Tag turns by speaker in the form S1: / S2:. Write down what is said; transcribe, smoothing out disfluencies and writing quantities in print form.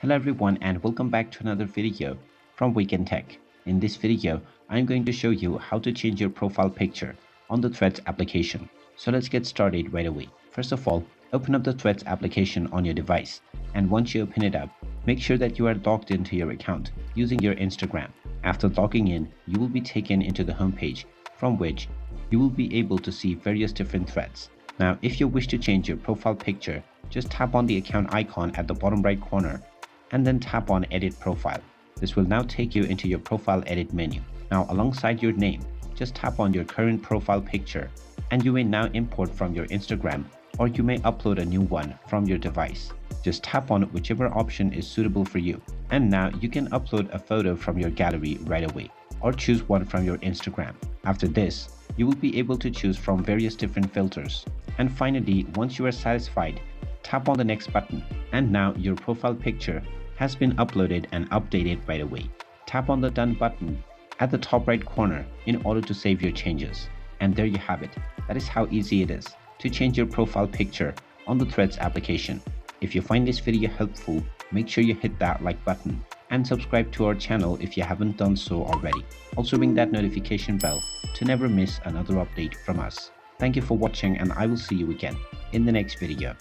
S1: Hello everyone and welcome back to another video from Wake&Tech. In this video, I'm going to show you how to change your profile picture on the Threads application. So let's get started right away. First of all, open up the Threads application on your device, and once you open it up, make sure that you are logged into your account using your Instagram. After logging in, you will be taken into the homepage from which you will be able to see various different threads. Now, if you wish to change your profile picture, just tap on the account icon at the bottom right corner and then tap on Edit Profile. This will now take you into your profile edit menu. Now, alongside your name, just tap on your current profile picture and you may now import from your Instagram, or you may upload a new one from your device. Just tap on whichever option is suitable for you. And now you can upload a photo from your gallery right away, or choose one from your Instagram. After this, you will be able to choose from various different filters. And finally, once you are satisfied, tap on the next button, and now your profile picture has been uploaded and updated right away. Tap on the Done button at the top right corner in order to save your changes. And there you have it. That is how easy it is to change your profile picture on the Threads application. If you find this video helpful, make sure you hit that like button and subscribe to our channel if you haven't done so already. Also ring that notification bell to never miss another update from us. Thank you for watching, and I will see you again in the next video.